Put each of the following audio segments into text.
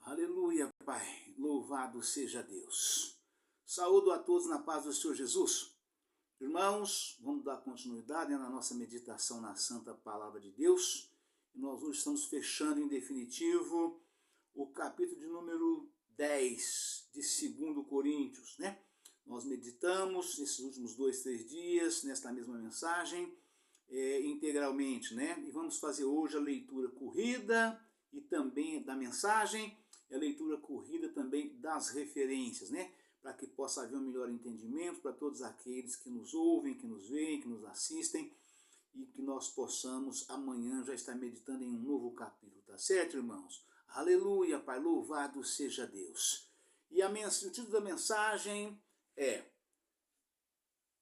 Aleluia, Pai. Louvado seja Deus. Saúdo a todos na paz do Senhor Jesus. Irmãos, vamos dar continuidade na nossa meditação na Santa Palavra de Deus. E nós hoje estamos fechando em definitivo o capítulo de número 10 de 2 Coríntios, né? Nós meditamos esses últimos 2-3 dias nesta mesma mensagem integralmente, né? E vamos fazer hoje a leitura corrida e também da mensagem e a leitura corrida também das referências, né? Para que possa haver um melhor entendimento para todos aqueles que nos ouvem, que nos veem, que nos assistem e que nós possamos amanhã já estar meditando em um novo capítulo, tá certo, irmãos? Aleluia, Pai, louvado seja Deus. E o título da mensagem é: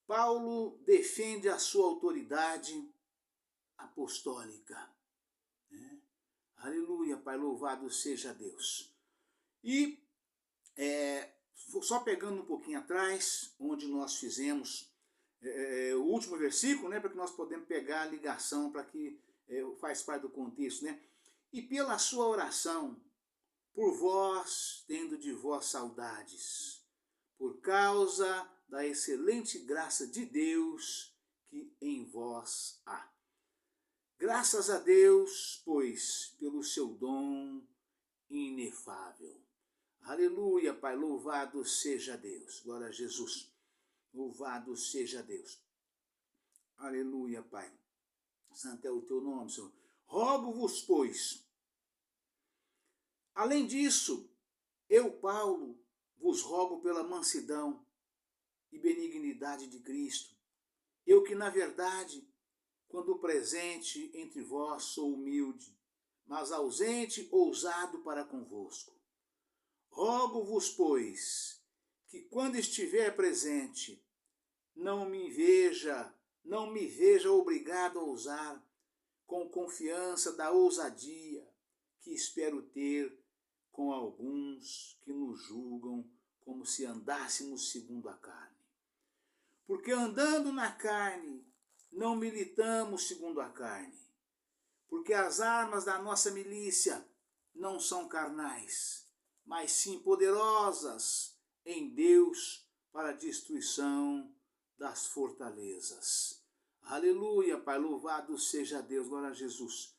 Paulo defende a sua autoridade apostólica. Né? Aleluia, Pai, louvado seja Deus. E só pegando um pouquinho atrás, onde nós fizemos o último versículo, né, para que nós podemos pegar a ligação, para que faz parte do contexto, né? E pela sua oração, por vós, tendo de vós saudades, por causa da excelente graça de Deus que em vós há. Graças a Deus, pois, pelo seu dom inefável. Aleluia, Pai, louvado seja Deus. Glória a Jesus. Louvado seja Deus. Aleluia, Pai. Santo é o teu nome, Senhor. Rogo-vos, pois. Além disso, eu, Paulo, vos rogo pela mansidão e benignidade de Cristo. Eu que, na verdade, quando presente entre vós, sou humilde, mas ausente, ousado para convosco. Rogo-vos, pois, que quando estiver presente, não me veja obrigado a usar com confiança da ousadia que espero ter com alguns que nos julgam como se andássemos segundo a carne. Porque andando na carne, não militamos segundo a carne. Porque as armas da nossa milícia não são carnais, mas sim poderosas em Deus para a destruição das fortalezas. Aleluia, Pai, louvado seja Deus, glória a Jesus.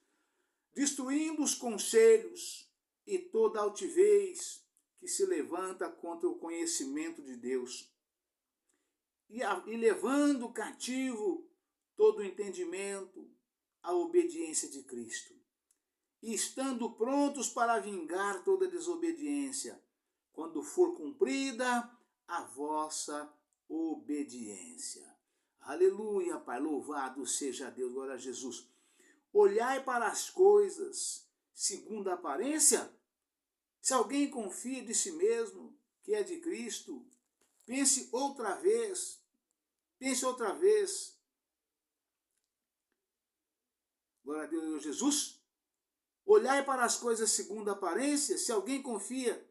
Destruindo os conselhos e toda altivez que se levanta contra o conhecimento de Deus, e levando cativo todo o entendimento à obediência de Cristo, e estando prontos para vingar toda desobediência, quando for cumprida a vossa obediência. Aleluia, Pai, louvado seja Deus, glória a Jesus. Olhai para as coisas segundo a aparência. Se alguém confia de si mesmo que é de Cristo, pense outra vez. Glória a Deus, Jesus. Olhai para as coisas segundo a aparência. Se alguém confia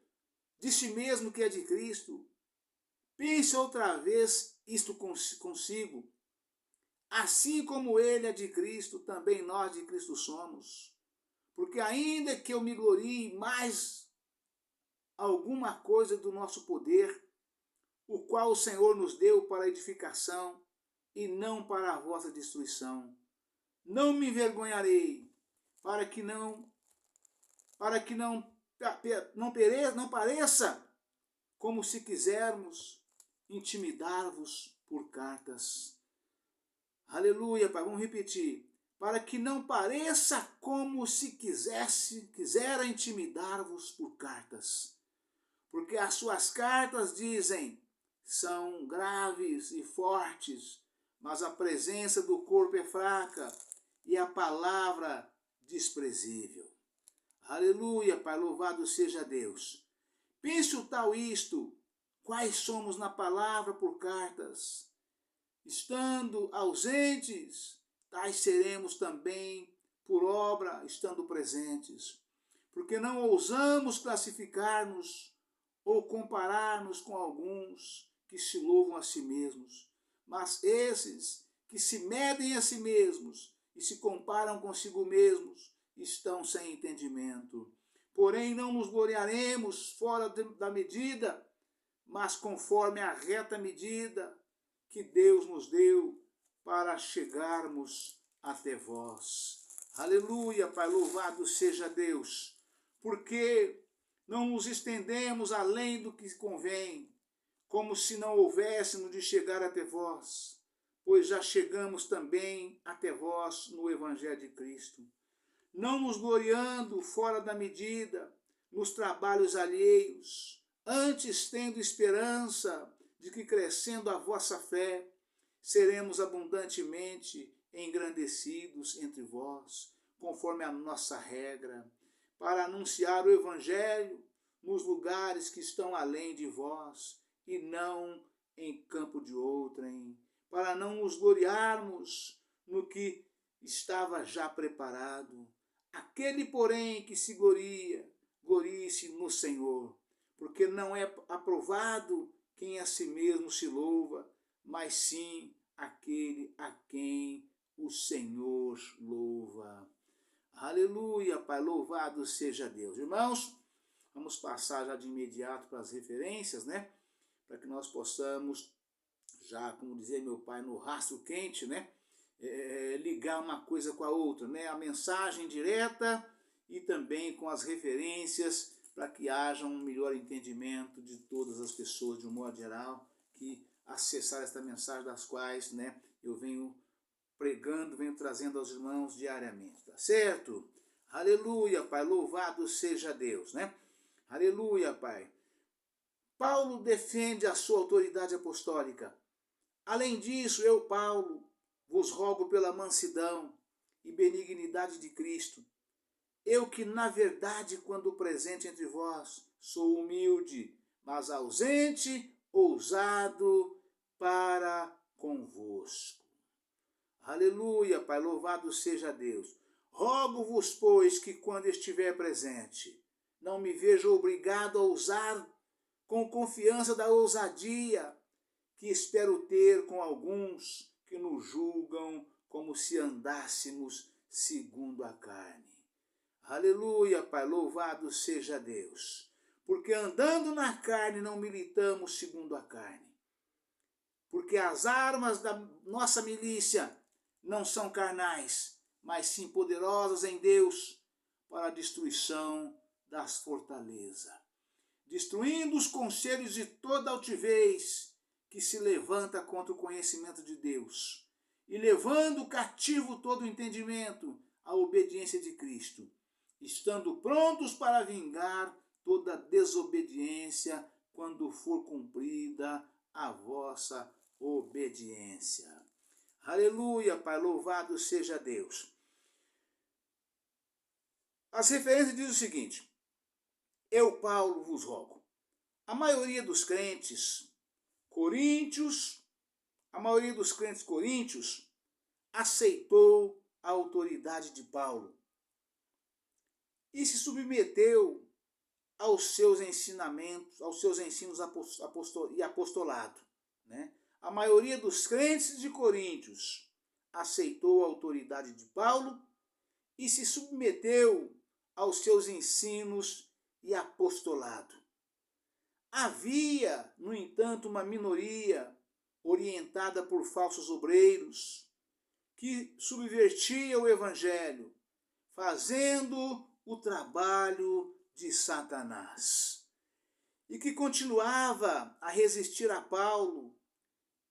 de si mesmo que é de Cristo, pense outra vez isto consigo. Assim como ele é de Cristo, também nós de Cristo somos. Porque ainda que eu me glorie mais alguma coisa do nosso poder, o qual o Senhor nos deu para edificação e não para a vossa destruição, não me envergonharei, para que não pareça como se quisermos intimidar-vos por cartas. Aleluia, Pai, vamos repetir. Para que não pareça como se quisera intimidar-vos por cartas. Porque as suas cartas, dizem, são graves e fortes, mas a presença do corpo é fraca e a palavra desprezível. Aleluia, Pai, louvado seja Deus. Pense o tal isto, quais somos na palavra por cartas. Estando ausentes, tais seremos também por obra, estando presentes. Porque não ousamos classificar-nos ou comparar-nos com alguns que se louvam a si mesmos, mas esses que se medem a si mesmos e se comparam consigo mesmos estão sem entendimento. porém não nos gloriaremos fora da medida, mas conforme a reta medida que Deus nos deu para chegarmos até vós. Aleluia, Pai, louvado seja Deus, porque não nos estendemos além do que convém, como se não houvéssemos de chegar até vós, pois já chegamos também até vós no Evangelho de Cristo. Não nos gloriando fora da medida, nos trabalhos alheios, antes tendo esperança de que, crescendo a vossa fé, seremos abundantemente engrandecidos entre vós, conforme a nossa regra, para anunciar o Evangelho nos lugares que estão além de vós, e não em campo de outrem, para não nos gloriarmos no que estava já preparado. Aquele, porém, que se gloria, glorie-se no Senhor, porque não é aprovado quem a si mesmo se louva, mas sim aquele a quem o Senhor louva. Aleluia, Pai, louvado seja Deus. Irmãos, vamos passar já de imediato para as referências, né? Para que nós possamos, já, como dizia meu pai, no rastro quente, né? Ligar uma coisa com a outra, né? A mensagem direta e também com as referências, para que haja um melhor entendimento de todas as pessoas, de um modo geral, que acessar esta mensagem, das quais, né, eu venho pregando, venho trazendo aos irmãos diariamente, tá certo? Aleluia, Pai, louvado seja Deus, né? Aleluia, Pai. Paulo defende a sua autoridade apostólica. Além disso, eu, Paulo, vos rogo pela mansidão e benignidade de Cristo, eu que, na verdade, quando presente entre vós, sou humilde, mas ausente, ousado para convosco. Aleluia, Pai, louvado seja Deus. Rogo-vos, pois, que quando estiver presente, não me veja obrigado a usar com confiança da ousadia que espero ter com alguns que nos julgam como se andássemos segundo a carne. Aleluia, Pai, louvado seja Deus. Porque andando na carne não militamos segundo a carne. Porque as armas da nossa milícia não são carnais, mas sim poderosas em Deus para a destruição das fortalezas, destruindo os conselhos de toda altivez que se levanta contra o conhecimento de Deus, e levando cativo todo o entendimento à obediência de Cristo, estando prontos para vingar toda desobediência quando for cumprida a vossa obediência. Aleluia, Pai, louvado seja Deus. As referências dizem o seguinte: eu, Paulo, vos rogo. A maioria dos crentes coríntios, aceitou a autoridade de Paulo e se submeteu aos seus ensinamentos, aos seus ensinos e apostolado, né? A maioria dos crentes de Coríntios aceitou a autoridade de Paulo e se submeteu aos seus ensinos e apostolado. Havia, no entanto, uma minoria orientada por falsos obreiros que subvertia o evangelho, fazendo o trabalho de Satanás, e que continuava a resistir a Paulo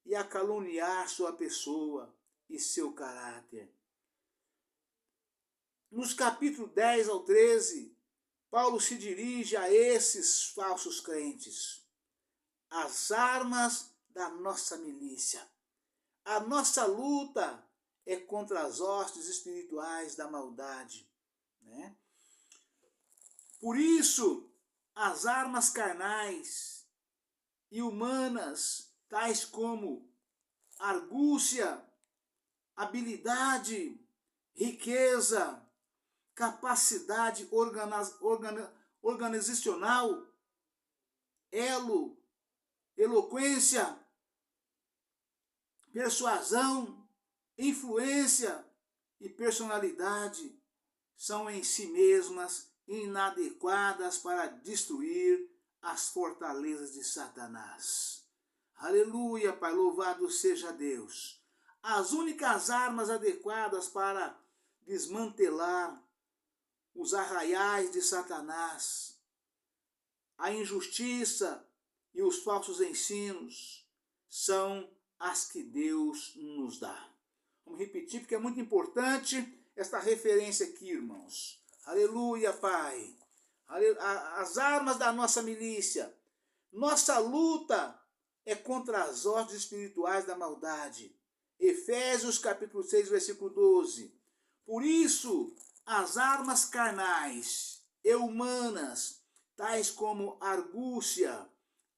e a caluniar sua pessoa e seu caráter. Nos capítulos 10 ao 13, Paulo se dirige a esses falsos crentes. As armas da nossa milícia. A nossa luta é contra as hostes espirituais da maldade, né? Por isso, as armas carnais e humanas, tais como argúcia, habilidade, riqueza, capacidade organizacional, eloquência, persuasão, influência e personalidade são em si mesmas inadequadas para destruir as fortalezas de Satanás. Aleluia, Pai, louvado seja Deus. As únicas armas adequadas para desmantelar os arraiais de Satanás, a injustiça e os falsos ensinos, são as que Deus nos dá. Vamos repetir, porque é muito importante esta referência aqui, irmãos. Aleluia, Pai. As armas da nossa milícia. Nossa luta é contra as hostes espirituais da maldade. Efésios capítulo 6, versículo 12. Por isso, as armas carnais e humanas, tais como argúcia,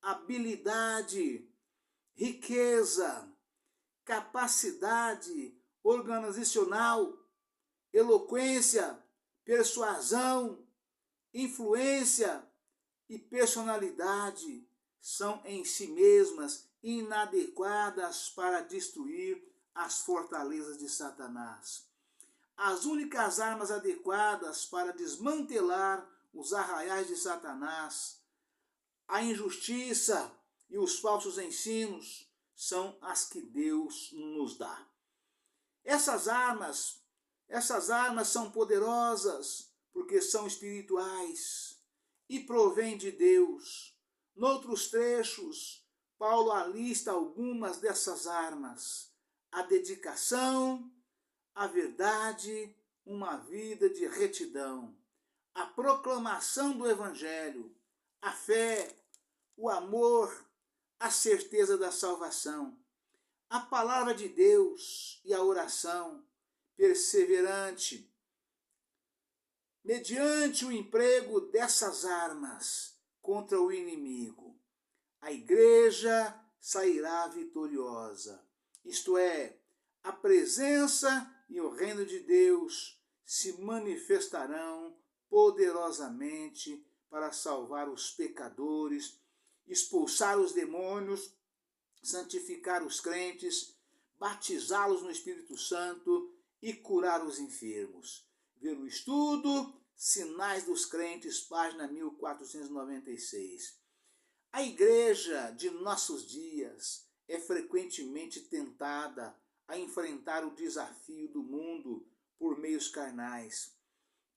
habilidade, riqueza, capacidade organizacional, eloquência, persuasão, influência e personalidade, são em si mesmas inadequadas para destruir as fortalezas de Satanás. As únicas armas adequadas para desmantelar os arraiais de Satanás, a injustiça e os falsos ensinos, são as que Deus nos dá. Essas armas são poderosas porque são espirituais e provêm de Deus. Noutros trechos, Paulo alista algumas dessas armas: a dedicação, a verdade, uma vida de retidão, a proclamação do Evangelho, a fé, o amor, a certeza da salvação, a palavra de Deus e a oração perseverante. Mediante o emprego dessas armas contra o inimigo, a igreja sairá vitoriosa. Isto é, a presença e o reino de Deus se manifestarão poderosamente para salvar os pecadores, expulsar os demônios, santificar os crentes, batizá-los no Espírito Santo e curar os enfermos. Ver o estudo Sinais dos Crentes, página 1496. A igreja de nossos dias é frequentemente tentada a enfrentar o desafio do mundo por meios carnais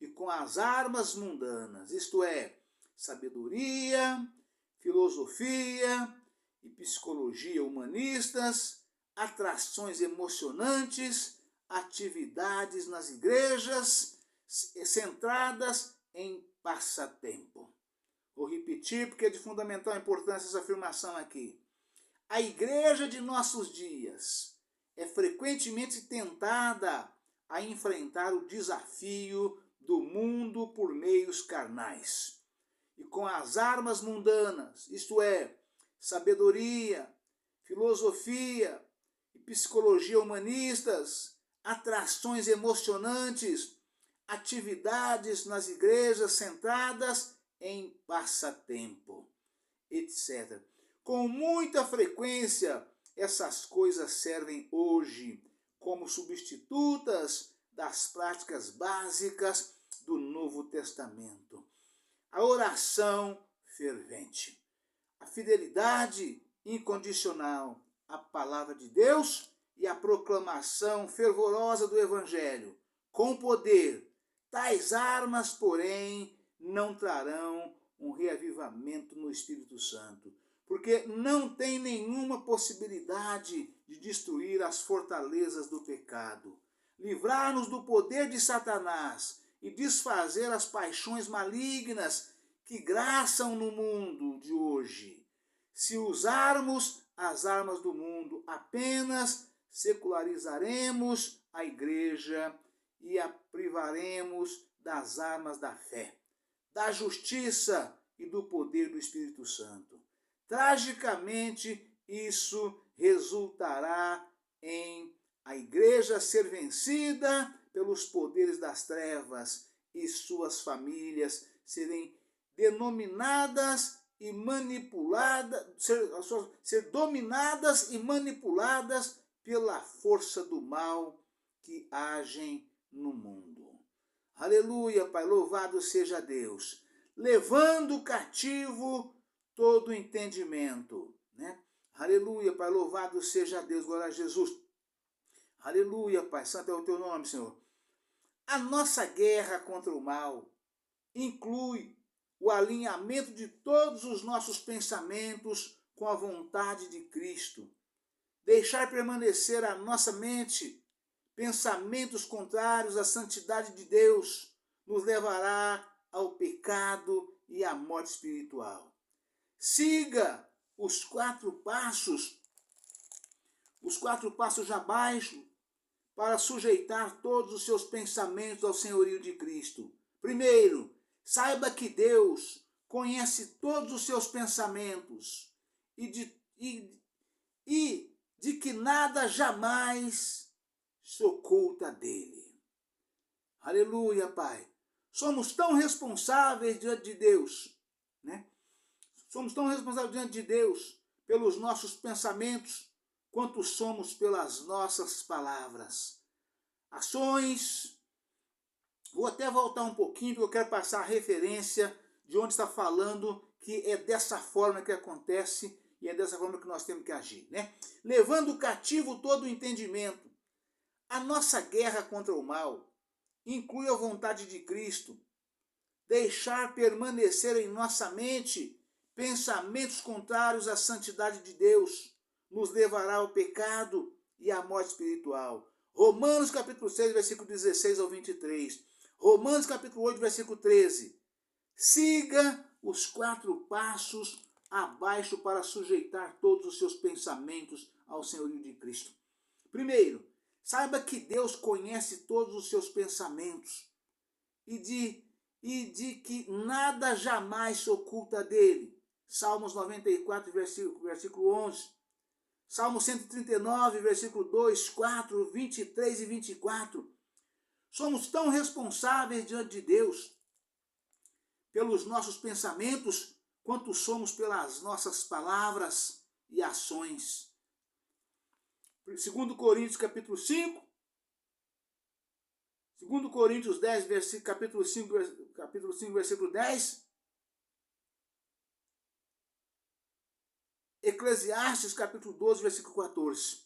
e com as armas mundanas, isto é, sabedoria, filosofia e psicologia humanistas, atrações emocionantes, atividades nas igrejas centradas em passatempo. Vou repetir porque é de fundamental importância essa afirmação aqui. A igreja de nossos dias é frequentemente tentada a enfrentar o desafio do mundo por meios carnais e com as armas mundanas, isto é, sabedoria, filosofia e psicologia humanistas, atrações emocionantes, atividades nas igrejas centradas em passatempo, etc. Com muita frequência, essas coisas servem hoje como substitutas das práticas básicas do Novo Testamento. A oração fervente, a fidelidade incondicional à palavra de Deus e a proclamação fervorosa do Evangelho, com poder. Tais armas, porém, não trarão um reavivamento no Espírito Santo, porque não tem nenhuma possibilidade de destruir as fortalezas do pecado, livrar-nos do poder de Satanás e desfazer as paixões malignas que graçam no mundo de hoje. Se usarmos as armas do mundo apenas, secularizaremos a igreja e a privaremos das armas da fé, da justiça e do poder do Espírito Santo. Tragicamente, isso resultará em a igreja ser vencida pelos poderes das trevas e suas famílias serem denominadas e manipuladas, ser dominadas e manipuladas pela força do mal que agem no mundo. Aleluia, Pai, louvado seja Deus. Levando cativo todo entendimento, né? Aleluia, Pai, louvado seja Deus, glória a Jesus. Aleluia, Pai, santo é o teu nome, Senhor. A nossa guerra contra o mal inclui o alinhamento de todos os nossos pensamentos com a vontade de Cristo. Deixar permanecer a nossa mente pensamentos contrários à santidade de Deus nos levará ao pecado e à morte espiritual. Siga os 4 passos abaixo para sujeitar todos os seus pensamentos ao senhorio de Cristo. Primeiro, saiba que Deus conhece todos os seus pensamentos e de que nada jamais se oculta dele. Aleluia, Pai. Somos tão responsáveis diante de Deus, né? Somos tão responsáveis diante de Deus pelos nossos pensamentos, quanto somos pelas nossas palavras. Ações. Vou até voltar um pouquinho, porque eu quero passar a referência de onde está falando que é dessa forma que acontece e é dessa forma que nós temos que agir, né? Levando cativo todo o entendimento. A nossa guerra contra o mal inclui a vontade de Cristo. Deixar permanecer em nossa mente pensamentos contrários à santidade de Deus nos levará ao pecado e à morte espiritual. Romanos capítulo 6, versículo 16 ao 23. Romanos capítulo 8, versículo 13. Siga os 4 passos abaixo para sujeitar todos os seus pensamentos ao senhorio de Cristo. Primeiro, saiba que Deus conhece todos os seus pensamentos e de que nada jamais se oculta dele. Salmos 94, versículo 11. Salmo 139, versículo 2, 4, 23 e 24. Somos tão responsáveis diante de Deus pelos nossos pensamentos, quanto somos pelas nossas palavras e ações. 2 Coríntios capítulo 5, 2 Coríntios 10, capítulo 5, versículo 10. Eclesiastes capítulo 12, versículo 14.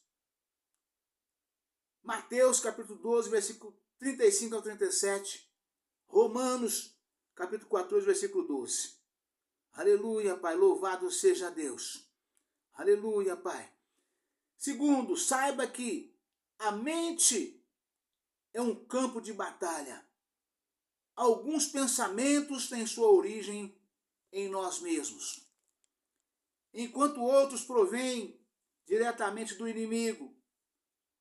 Mateus capítulo 12, versículo 35 ao 37. Romanos capítulo 14, versículo 12. Aleluia, Pai, louvado seja Deus. Aleluia, Pai. Segundo, saiba que a mente é um campo de batalha. Alguns pensamentos têm sua origem em nós mesmos, enquanto outros provêm diretamente do inimigo.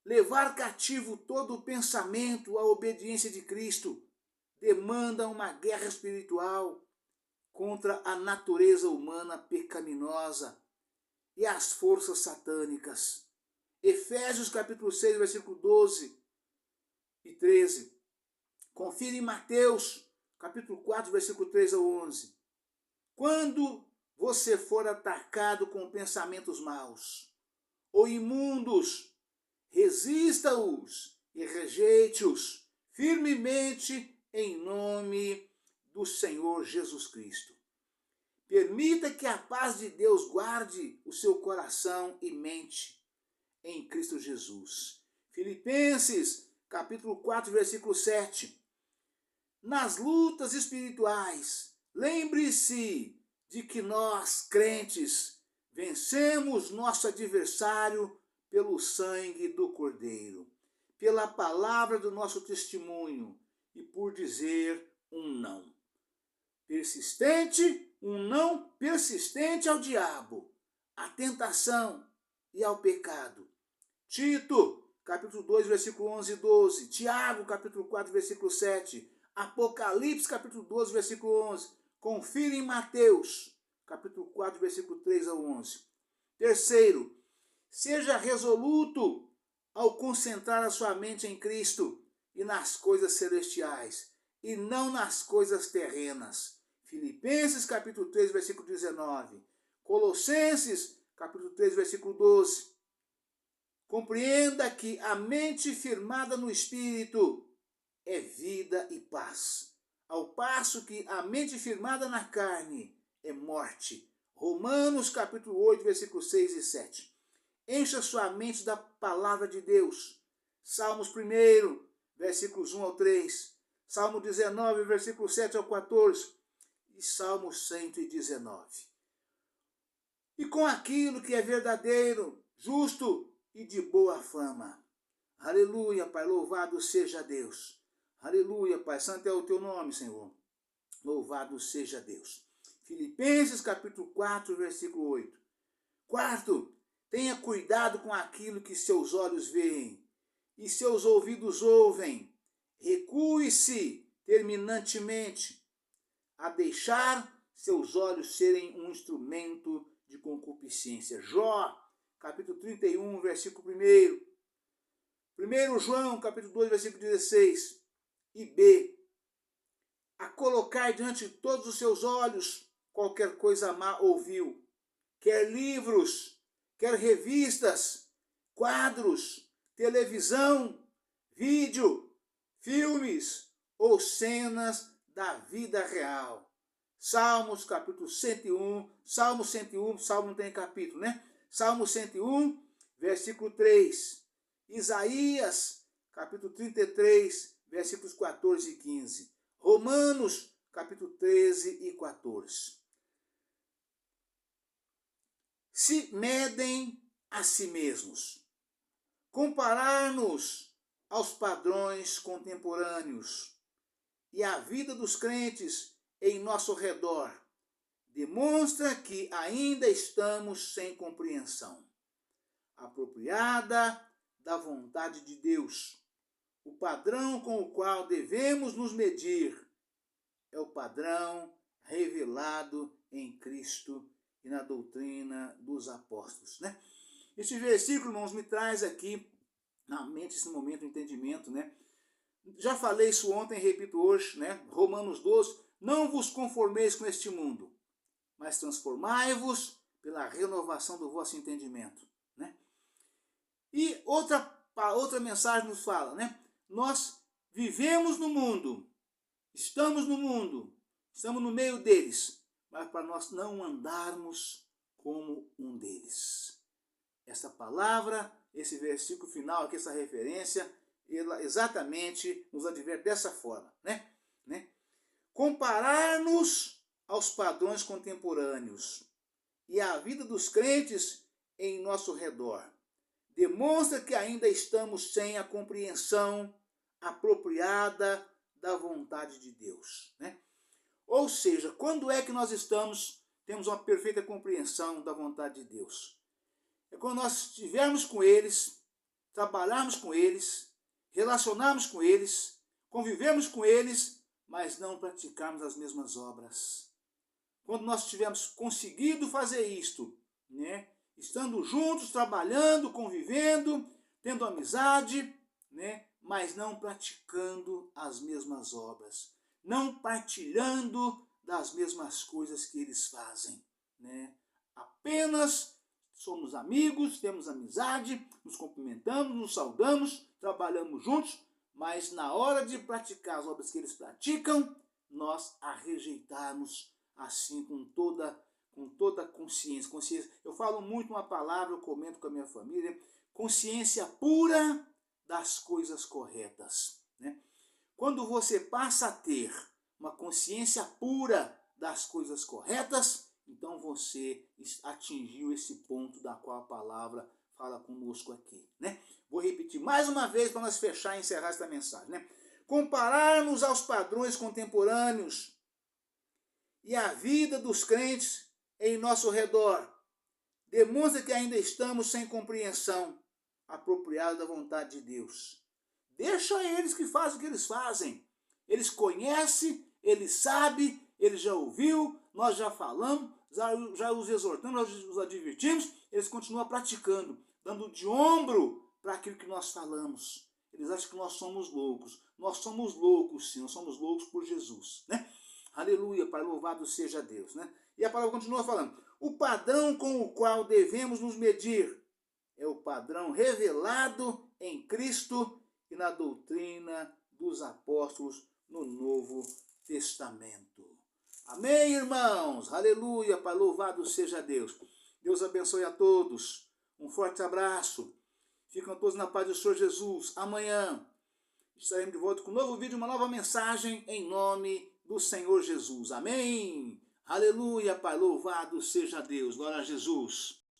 Levar cativo todo o pensamento à obediência de Cristo demanda uma guerra espiritual contra a natureza humana pecaminosa e as forças satânicas. Efésios capítulo 6, versículo 12 e 13. Confira em Mateus capítulo 4, versículo 3 ao 11. Quando você for atacado com pensamentos maus ou imundos, resista-os e rejeite-os firmemente em nome do Senhor Jesus Cristo. Permita que a paz de Deus guarde o seu coração e mente em Cristo Jesus. Filipenses capítulo 4, versículo 7. Nas lutas espirituais, lembre-se de que nós, crentes, vencemos nosso adversário pelo sangue do Cordeiro, pela palavra do nosso testemunho e por dizer um não. Um não persistente ao diabo, à tentação e ao pecado. Tito, capítulo 2, versículo 11 e 12. Tiago, capítulo 4, versículo 7. Apocalipse, capítulo 12, versículo 11. Confira em Mateus, capítulo 4, versículo 3 ao 11. Terceiro, seja resoluto ao concentrar a sua mente em Cristo e nas coisas celestiais, e não nas coisas terrenas. Filipenses, capítulo 3, versículo 19. Colossenses, capítulo 3, versículo 12. Compreenda que a mente firmada no Espírito é vida e paz, ao passo que a mente firmada na carne é morte. Romanos capítulo 8, versículos 6 e 7. Encha sua mente da palavra de Deus. Salmos 1, versículos 1 ao 3. Salmo 19, versículos 7 ao 14. E Salmo 119. E com aquilo que é verdadeiro, justo e de boa fama. Aleluia, Pai, louvado seja Deus. Aleluia, Pai, santo é o teu nome, Senhor. Louvado seja Deus. Filipenses capítulo 4, versículo 8. Quarto, tenha cuidado com aquilo que seus olhos veem e seus ouvidos ouvem. Recue-se terminantemente a deixar seus olhos serem um instrumento de concupiscência. Jó, capítulo 31, versículo 1. 1 João, capítulo 2, versículo 16. E B, a colocar diante de todos os seus olhos qualquer coisa má ouviu, quer livros, quer revistas, quadros, televisão, vídeo, filmes ou cenas da vida real. Salmos capítulo 101, Salmo 101, Salmo não tem capítulo, né? Salmo 101, versículo 3. Isaías capítulo 33, versículos 14 e 15. Romanos capítulo 13 e 14. Se medem a si mesmos. Comparar-nos aos padrões contemporâneos e a vida dos crentes em nosso redor demonstra que ainda estamos sem compreensão apropriada da vontade de Deus. O padrão com o qual devemos nos medir é o padrão revelado em Cristo e na doutrina dos apóstolos, né? Este versículo, irmãos, me traz aqui na mente esse momento de entendimento, né? Já falei isso ontem, repito hoje, né? Romanos 12, não vos conformeis com este mundo, mas transformai-vos pela renovação do vosso entendimento, né? E outra mensagem nos fala, né? Nós vivemos no mundo, estamos no meio deles, mas para nós não andarmos como um deles. Essa palavra, esse versículo final aqui, essa referência, ela exatamente nos adverte dessa forma, né? Comparar-nos aos padrões contemporâneos e à vida dos crentes em nosso redor demonstra que ainda estamos sem a compreensão apropriada da vontade de Deus, né? Ou seja, quando é que nós temos uma perfeita compreensão da vontade de Deus? É quando nós estivermos com eles, trabalharmos com eles, relacionarmos com eles, convivemos com eles, mas não praticarmos as mesmas obras. Quando nós tivermos conseguido fazer isto, né? Estando juntos, trabalhando, convivendo, tendo amizade, né? Mas não praticando as mesmas obras, não partilhando das mesmas coisas que eles fazem, né? Apenas somos amigos, temos amizade, nos cumprimentamos, nos saudamos, trabalhamos juntos, mas na hora de praticar as obras que eles praticam, nós a rejeitarmos assim com toda consciência. Eu falo muito uma palavra, eu comento com a minha família, consciência pura das coisas corretas, né? Quando você passa a ter uma consciência pura das coisas corretas, então você atingiu esse ponto da qual a palavra fala conosco aqui, né? Vou repetir mais uma vez para nós fechar e encerrar esta mensagem, né? Compararmos aos padrões contemporâneos e a vida dos crentes em nosso redor demonstra que ainda estamos sem compreensão apropriada da vontade de Deus. Deixa eles que fazem o que eles fazem. Eles conhecem, eles sabem, eles já ouviu, nós já falamos, já os exortamos, já os advertimos, eles continuam praticando, dando de ombro para aquilo que nós falamos. Eles acham que nós somos loucos. Nós somos loucos, sim, nós somos loucos por Jesus, né? Aleluia, Pai, louvado seja Deus, né? E a palavra continua falando. O padrão com o qual devemos nos medir é o padrão revelado em Cristo e na doutrina dos apóstolos no Novo Testamento. Amém, irmãos? Aleluia, para louvado seja Deus. Deus abençoe a todos. Um forte abraço. Ficam todos na paz do Senhor Jesus. Amanhã estaremos de volta com um novo vídeo, uma nova mensagem em nome do Senhor Jesus. Amém? Aleluia, Pai, louvado seja Deus. Glória a Jesus.